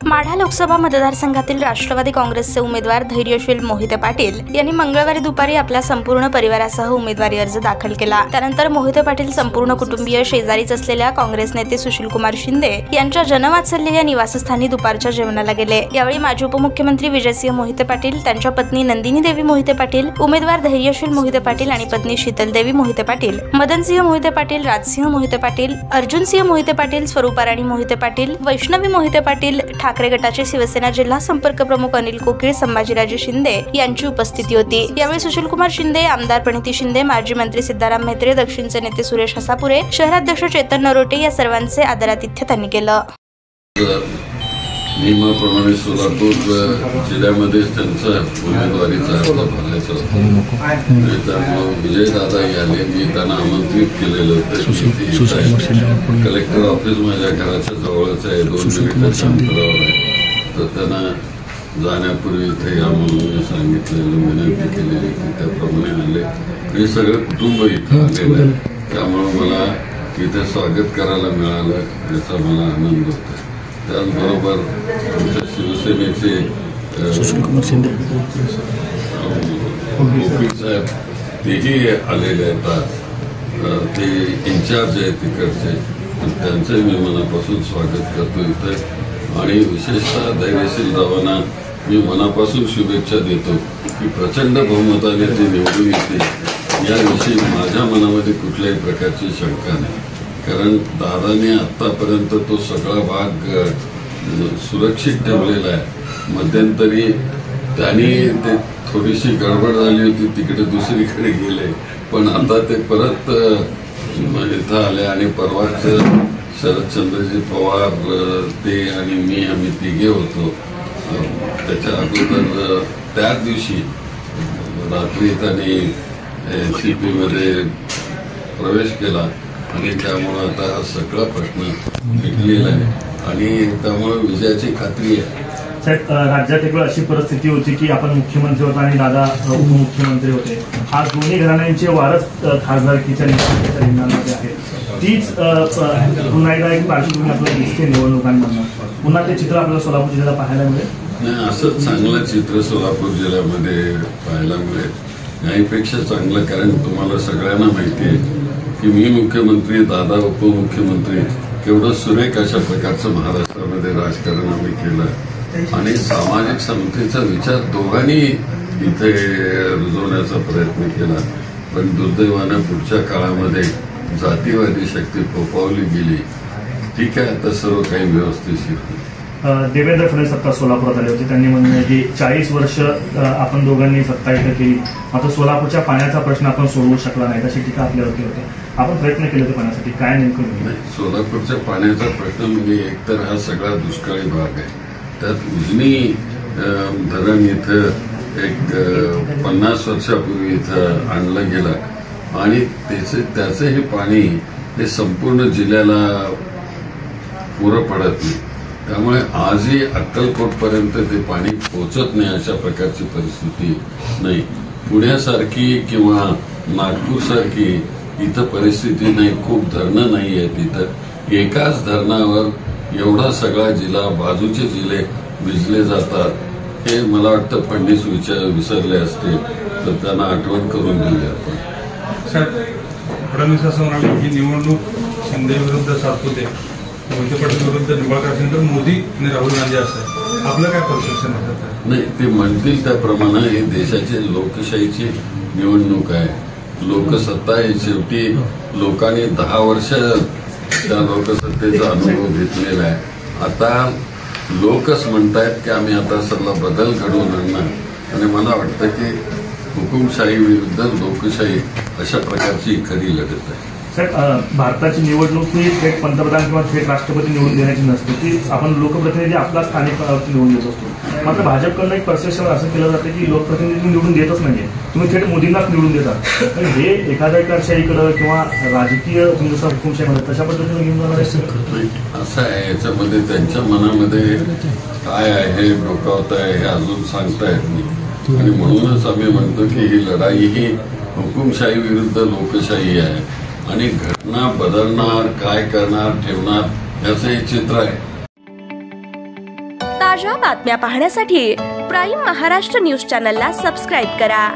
माढा लोकसभा मतदारसंघातील राष्ट्रवादी काँग्रेसचे उमेदवार धैर्यशील मोहिते पाटील यांनी मंगळवारी दुपारी आपल्या संपूर्ण परिवारासह उमेदवारी अर्ज दाखल केला। त्यानंतर मोहिते पाटील संपूर्ण कुटुंबीय शेजारीच असलेल्या काँग्रेस नेते सुशीलकुमार शिंदे यांच्या जनवात्सल्य या निवासस्थानी दुपारच्या जेवणाला गेले। यावेळी माजी उपमुख्यमंत्री विजयसिंह मोहिते पाटील, त्यांच्या पत्नी नंदिनी देवी मोहिते पाटील, उमेदवार धैर्यशील मोहिते पाटील आणि पत्नी शीतल देवी मोहिते पाटील, मदनसिंह मोहिते पाटील, राजसिंह मोहिते पाटील, अर्जुनसिंह मोहिते पाटील, स्वरूपा राणी मोहिते पाटील, वैष्णवी मोहिते पाटील, ठाकरे गटाचे शिवसेना जिल्हा संपर्क प्रमुख अनिल कोकीळ, संभाजीराजे शिंदे यांची उपस्थिती होती। यावेळी सुशीलकुमार शिंदे, आमदार प्रणिती शिंदे, माजी मंत्री सिद्धाराम म्हेत्रे, दक्षिणचे नेते सुरेश हसापुरे, शहराध्यक्ष चेतन नरोटे या सर्वांचे आदरातिथ्य त्यांनी केलं। नियमाप्रमाणे सोलापूर जिल्ह्यामध्ये त्यांचा उमेदवारीचा अर्ज भरायचा होता। त्यामुळे विजयदादा याने मी त्यांना आमंत्रित केलेलं होतं। कलेक्टर ऑफिस माझ्या घराच्या जवळच आहे, 2 मिनिटाच्या अंतरावर आहे, तर त्यांना जाण्यापूर्वी इथे या म्हणून सांगितलेलं, विनंती केलेली की त्याप्रमाणे आले। हे सगळं कुटुंब इथं आलेलं आहे, त्यामुळे मला इथे स्वागत करायला मिळालं याचा मला आनंद होता। त्याचबरोबर आमच्या शिवसेनेचे सुशीलकुमार शिंदे साहेब तेही आलेले आहेत, ते इन्चार्ज आहेत तिकडचे, त्यांचंही मी मनापासून स्वागत करतो इथं। आणि विशेषतः धैर्यशील रावांना मी मनापासून शुभेच्छा देतो की प्रचंड बहुमताने ते निवडून येते याविषयी माझ्या मनामध्ये कुठल्याही प्रकारची शंका नाही, कारण दादाने आतापर्यंत तो सगळा भाग सुरक्षित ठेवलेला आहे। मध्यंतरी त्यांनी ते थोडीशी गडबड झाली होती, तिकडे दुसरीकडे गेले, पण आता ते परत इथं आले आणि परवाच शरदचंद्रजी पवार ते आणि मी आम्ही तिघे होतो। त्याच्या अगोदर त्याच दिवशी रात्री त्यांनी CP मध्ये प्रवेश केला आणि त्यामुळे आता हा सगळा प्रश्न मिटलेला आहे आणि त्यामुळे विजयाची खात्री आहे। साहेब, राज्यात एक अशी परिस्थिती होती की आपण मुख्यमंत्री होता आणि दादा उपमुख्यमंत्री होते, आज दोन्ही घराण्यांचे वारस खासदारकीच्या रिंगणामध्ये आहेत। तीच पुन्हा एकदा एक पार्श्वभूमी आपल्याला दिसते निवडणुकांमधून, पुन्हा ते चित्र आपल्याला सोलापूर जिल्ह्याला पाहायला मिळेल? नाही, असं चांगलं चित्र सोलापूर जिल्ह्यामध्ये पाहायला मिळेल, याहीपेक्षा चांगलं, कारण तुम्हाला सगळ्यांना माहिती आहे की मी मुख्यमंत्री, दादा उपमुख्यमंत्री, केवढं सुरेख अशा प्रकारचं महाराष्ट्रामध्ये राजकारण आम्ही केलं आणि सामाजिक समतेचा विचार दोघांनी इथे रुजवण्याचा प्रयत्न केला। पण दुर्दैवानं पुढच्या काळामध्ये जातीवादी शक्ती फोफावली गेली। ठीक आहे, आता सर्व काही व्यवस्थित। देवेंद्र फडणवीस सत्ता सोलापुरात आले होते, त्यांनी म्हणलं की 40 वर्ष आपण दोघांनी सत्ता इथं केली, मात्र सोलापूरच्या पाण्याचा प्रश्न आपण सोडवू शकला नाही, तशी टीका आपल्यावरती होते। आपण प्रयत्न केले होते पाण्यासाठी, काय नेमकं? सोलापूरच्या पाण्याचा प्रश्न म्हणजे एकतर हा सगळा दुष्काळी भाग आहे, त्यात उजनी धरण इथं एक 50 वर्षापूर्वी इथं आणलं गेलं आणि त्याचंही पाणी हे संपूर्ण जिल्ह्याला पुरं पडत नाही, त्यामुळे आजही अक्कलकोटपर्यंत ते पाणी पोहोचत नाही अशा प्रकारची परिस्थिती नाही। पुण्यासारखी किंवा नागपूरसारखी इथं परिस्थिती नाही, खूप धरणं नाही आहेत इथं। एकाच धरणावर एवढा सगळा जिल्हा, बाजूचे जिल्हे भिजले जातात, हे मला वाटतं फडणवीस विसरले असते तर त्यांना आठवण करून दिली आपण। फडणवीस असं म्हणाले की निवडणूक शिंदे विरुद्ध सातपुते, मोहिते पाटील विरुद्ध निंबाळकर असेल तर मोदी आणि राहुल गांधी असं आहे, आपलं काय परसेप्शन आहे? नाही, ते म्हणतील त्याप्रमाणे ही देशाची लोकशाहीची निवडणूक आहे, लोकसत्ता आहे। शेवटी लोकांनी 10 वर्ष त्या लोकसत्तेचा अनुभव घेतलेला आहे। आता लोकच म्हणतायत की आम्ही आता सगळा बदल घडवून आणणार आणि मला वाटतं की हुकुमशाही विरुद्ध लोकशाही अशा प्रकारची खरी लढत आहे। साहेब, भारताची निवडणूक ही थेट पंतप्रधान किंवा थेट राष्ट्रपती निवडून देण्याची नसते, ती आपण लोकप्रतिनिधी आपला स्थानिक निवडून देत असतो। मात्र भाजपकडनं एक परसेप्शन असं केलं जातं की लोकप्रतिनिधी निवडून देतच नाहीये, तुम्ही थेट मोदींनाच निवडून देतात, तर हे एखाद्याकडे किंवा राजकीय जसं हुकुमशाहीमध्ये तशा पद्धतीने घेऊन जाणार आहे? असं आहे, याच्यामध्ये त्यांच्या मनामध्ये काय आहे, डोकावत आहे हे अजून सांगता येत नाही आणि म्हणूनच आम्ही म्हणतो की ही लढाई ही हुकुमशाही विरुद्ध लोकशाही आहे आणि घटना बदलणार, काय करणार, ठेवणार याचं एक चित्र आहे। ताज्या बातम्या पाहण्यासाठी प्राईम महाराष्ट्र न्यूज चॅनलला सबस्क्राईब करा.